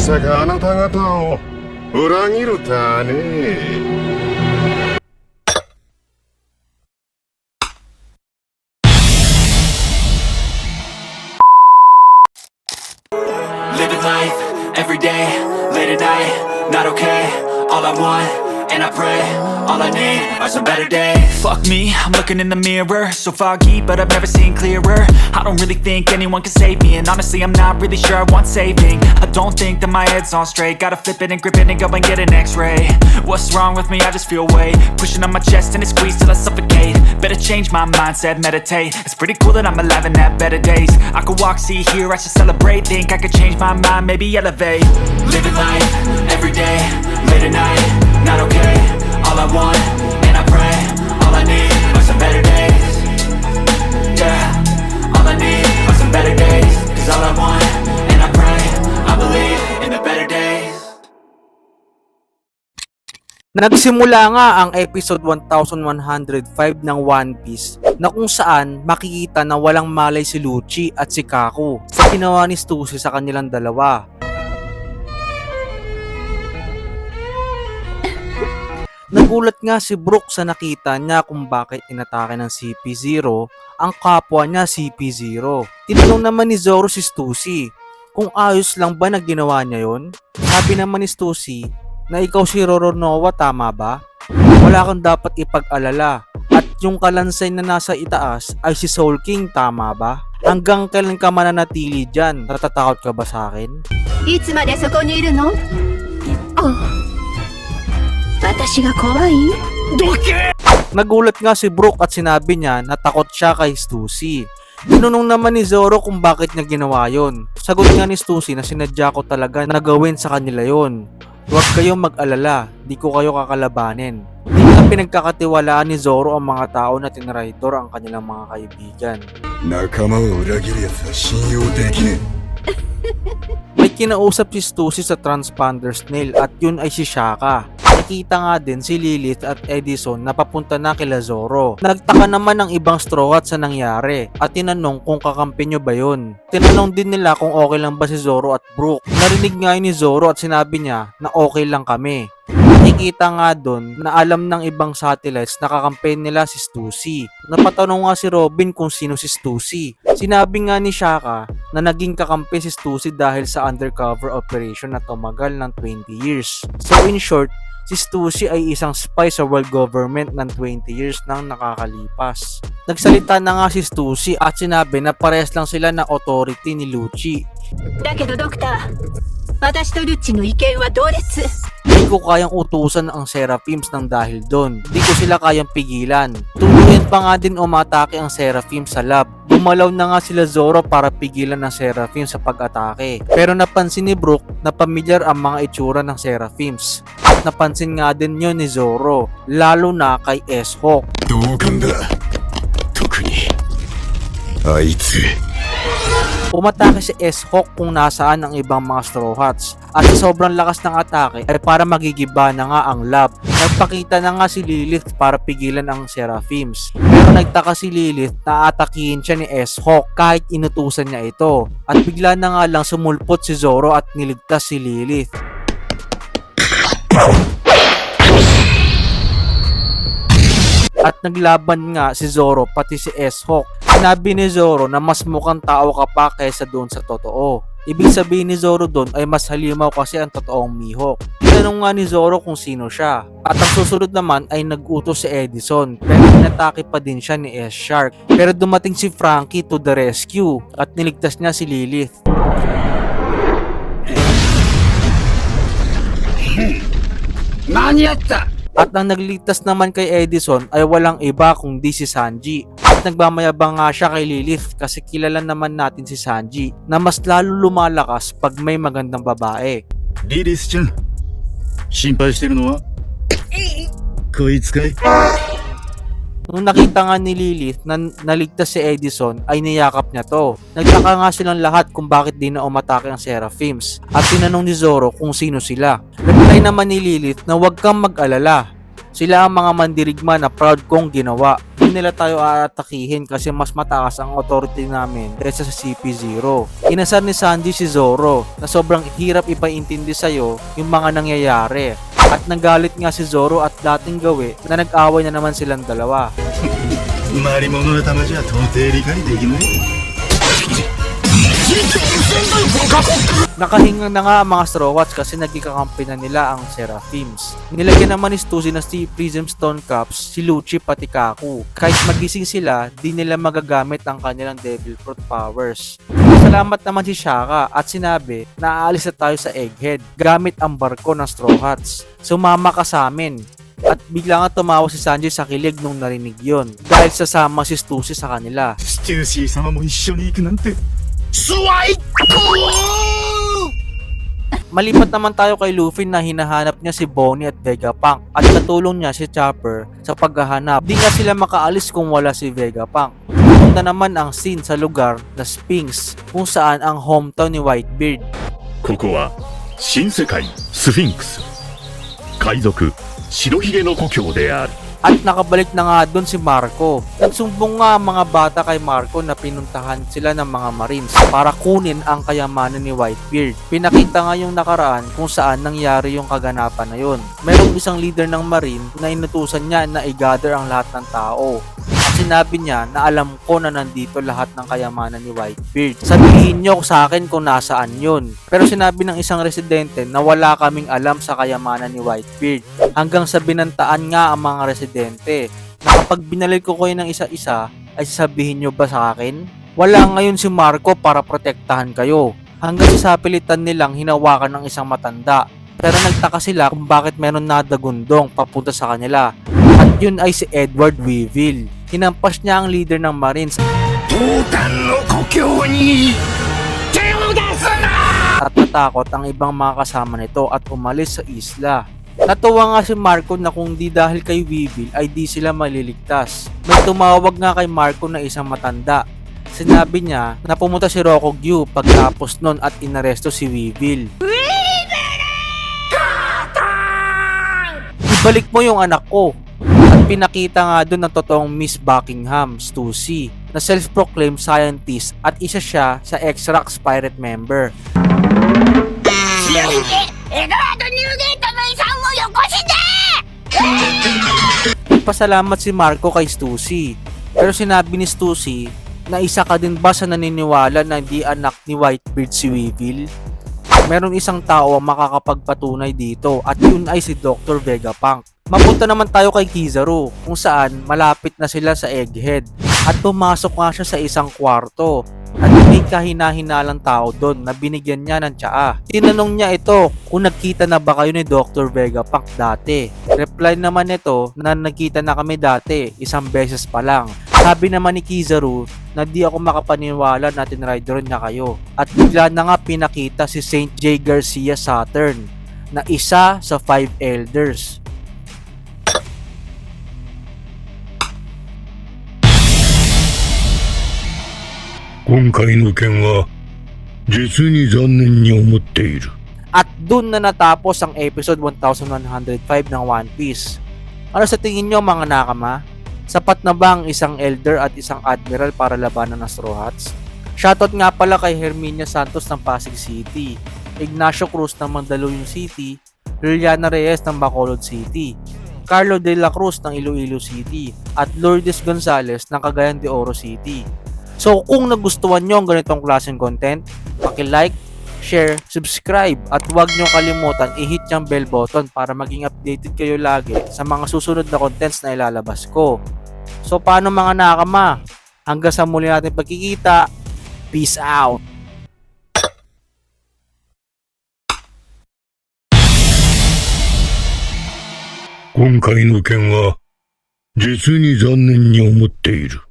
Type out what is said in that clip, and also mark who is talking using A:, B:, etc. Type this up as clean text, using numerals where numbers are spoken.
A: さかあなた方を裏切るとはね。
B: Living life, everyday, late at night, not okay. All I want, and I pray, all I need are some better days. Fuck me, I'm looking in the mirror, so foggy, but I've never seen clearer. I don't really think anyone can save me, and honestly I'm not really sure I want saving. I don't think that my head's on straight, gotta flip it and grip it and go and get an x-ray. What's wrong with me? I just feel weight pushing on my chest and it squeezes till I suffocate. Better change my mindset, meditate. It's pretty cool that I'm alive and have better days. I could walk, see, hear, I should celebrate. Think I could change my mind, maybe elevate. Living life, everyday, late at night, not okay. All I want, and I pray, all I need are some better days. Yeah, all I need are some better days. Cause all I want, and I pray, I believe in the better days.
C: Nagsimula nga ang episode 1105 ng One Piece na kung saan makikita na walang malay si Lucci at si Kaku sa ginawa ni Stussy sa kanilang dalawa. Nagulat nga si Brook sa nakita niya kung bakit inatake ng CP0 ang kapwa niya CP0. Tinanong naman ni Zoro si Stussy kung ayos lang ba na ginawa niya yon. Sabi naman ni Stussy na ikaw si Roronoa, tama ba? Wala kang dapat ipag-alala. At yung kalansay na nasa itaas ay si Soul King, tama ba? Hanggang kailan ka mananatili dyan? Natatakot ka ba sa akin?
D: いつまでそこにいるの？私が怖い？
C: Nagulat nga si Brook at sinabi niya na takot siya kay Stussy. Tinanong naman ni Zoro kung bakit niya ginawa yon. Sagot nga ni Stussy na sinadya ko talaga na gawin sa kanila yon. Huwag kayong mag-alala, di ko kayo kakalabanin. Di na pinagkakatiwalaan ni Zoro ang mga tao na tinraitor ang kanilang mga kaibigan.
A: 仲間を裏切る奴は信用できねえ。
C: May kinausap si Stussy sa Transponder Snail at yun ay si Shaka. Nakita nga din si Lilith at Edison na papunta na kila Zoro. Nagtaka naman ng ibang Straw Hats sa nangyari at tinanong kung kakampi nyo ba yun. Tinanong din nila kung okay lang ba si Zoro at Brook. Narinig nga yun ni Zoro at sinabi niya na okay lang kami. Nakikita nga doon na alam ng ibang satellites na kakampi nila si Stussy. Napatanong nga si Robin kung sino si Stussy. Sinabi nga ni Shaka na naging kakampi si Stussy dahil sa undercover operation na tumagal ng 20 years. So in short, si Stussy ay isang spy sa world government ng 20 years nang nakakalipas. Nagsalita na nga si Stussy at sinabi na parehas lang sila na authority ni Lucci.
D: だけどドクター、私とルッチの意見は同列。
C: Di ko kayang utusan ang Seraphims ng dahil doon. Di ko sila kayang pigilan. Tuluyan pa nga din umatake ang Seraphim sa lab. Gumalaw na nga sila Zoro para pigilan ng Seraphim sa pag-atake. Pero napansin ni Brook na pamilyar ang mga itsura ng Seraphims. At napansin nga din yun ni Zoro, lalo na kay S-Hawk.
A: 同感だ。特にあいつ。
C: Umatake si S-Hawk kung nasaan ang ibang mga Straw Hats. At sa sobrang lakas ng atake ay para magigiba na nga ang lab. Nagpakita na nga si Lilith para pigilan ang Seraphims. Pero nagtaka si Lilith na atakihin siya ni S-Hawk kahit inutusan niya ito. At bigla na nga lang sumulpot si Zoro at niligtas si Lilith. At naglaban nga si Zoro pati si S-Hawk. Sinabi ni Zoro na mas mukhang tao ka pa kaysa doon sa totoo. Ibig sabihin ni Zoro doon ay mas halimaw kasi ang totoong Mihawk. Tinanong nga ni Zoro kung sino siya. At ang susunod naman ay nag-utos si Edison. Pero inatake pa din siya ni S-Shark. Pero dumating si Frankie to the rescue at niligtas niya si Lilith. At ang nagligtas naman kay Edison ay walang iba kundi si Sanji. At nagmamayabang nga siya kay Lilith kasi kilala naman natin si Sanji na mas lalo lumalakas pag may magandang babae.
E: リリスちゃん、心配してるのはこいつかい？
C: Nung nakita nga ni Lilith na naligtas si Edison ay niyakap niya to. Nagtaka nga silang lahat kung bakit di na umatake ang Seraphims at tinanong ni Zoro kung sino sila. Reply naman ni Lilith na huwag kang mag-alala. Sila ang mga mandirigma na proud kong ginawa. Hindi nila tayo aatakihin kasi mas mataas ang authority namin kaysa sa CP0. Inasar ni Sanji si Zoro na sobrang hirap ipaintindi sa'yo yung mga nangyayari. At nagalit nga si Zoro at dating gawi na nag-away na naman silang dalawa.
E: 回り物の玉じゃ到底理解できない。
C: Nakahinga na nga ang mga Straw Hats kasi nagkikakampi na nila ang Seraphims. Nilagyan naman ni Stussy na si Prism Stone Cups, si Lucci pati Kaku. Kahit magising sila, di nila magagamit ang kanilang Devil Fruit powers. Salamat naman si Shaka at sinabi na aalis na tayo sa Egghead gamit ang barko ng Straw Hats. Sumama ka sa amin. At bigla nga tumawa si Sanji sa kilig nung narinig yon dahil sasama si Stussy sa kanila.
E: ステューシー様も一緒に行くなんて。
C: Malipat naman tayo kay Luffy na hinahanap niya si Bonnie at Vegapunk at katulong niya si Chopper sa paghahanap. Di nga sila makaalis kung wala si Vegapunk. Punta naman ang scene sa lugar na Sphinx kung saan ang hometown ni Whitebeard.
F: ここは新世界スフィンクス海賊白ひげの故郷である
C: At nakabalik na nga doon si Marco. Nagsumbong nga ang mga bata kay Marco na pinuntahan sila ng mga Marines para kunin ang kayamanan ni Whitebeard. Pinakita nga yung nakaraan kung saan nangyari yung kaganapan na yun. Merong isang leader ng Marine na inutusan niya na i-gather ang lahat ng tao. At sinabi niya na alam ko na nandito lahat ng kayamanan ni Whitebeard. Sabihin niyo sa akin kung nasaan yun. Pero sinabi ng isang residente na wala kaming alam sa kayamanan ni Whitebeard. Hanggang sa binantaan nga ang mga residente na kapag binalik ko kayo ng isa-isa ay sasabihin nyo ba sa akin? Wala ngayon si Marco para protektahan kayo. Hanggang sa pilitan nilang hinawakan ng isang matanda. Pero nagtaka sila kung bakit meron nadagundong papunta sa kanila. At yun ay si Edward Weevil. Hinampas niya ang leader ng Marines. At natakot ang ibang mga kasama nito at umalis sa isla. Natuwa nga si Marco na kung di dahil kay Weevil ay di sila maliligtas. May tumawag nga kay Marco na isang matanda. Sinabi niya na pumunta si Rokugyu pagtapos nun at inaresto si Weevil. Ibalik mo yung anak ko. At pinakita nga doon ng totoong Miss Buckingham, Stussy, na self-proclaimed scientist at isa siya sa X-Rax pirate member. Pasalamat si Marco kay Stussy. Pero sinabi ni Stussy na isa ka din ba sa naniniwala na hindi anak ni Whitebeard si Weevil? Meron isang tao ang makakapagpatunay dito at yun ay si Dr. Vegapunk. Mapunta naman tayo kay Kizaru kung saan malapit na sila sa Egghead at pumasok nga siya sa isang kwarto at may kahina-hinalang tao doon na binigyan niya ng tsaa. Tinanong niya ito kung nagkita na ba kayo ni Dr. Vegapunk dati. Reply naman ito na nagkita na kami dati, isang beses pa lang. Sabi naman ni Kizaru na di ako makapaniwala na tinrideron niya kayo. At bigla na nga pinakita si Saint J. Garcia Saturn na isa sa 5 elders.
F: 今回の件は実に残念に思っている
C: At dun na natapos ang episode 1105 ng One Piece. Ano sa tingin nyo mga nakama? Sapat na ba ang isang elder at isang admiral para labanan ng Straw Hats? Shoutout nga pala kay Herminia Santos ng Pasig City, Ignacio Cruz ng Mandaluyong City, Liliana Reyes ng Bacolod City, Carlo de la Cruz ng Iloilo City, at Lourdes Gonzales ng Cagayan de Oro City. So kung nagustuhan nyo ang ganitong klaseng content, paki-like, share, subscribe at huwag nyo kalimutan i-hit yung bell button para maging updated kayo lagi sa mga susunod na contents na ilalabas ko. So paano mga nakama? Hanggang sa muli natin pagkikita. Peace out!
F: 今回の件は実に残念に思っている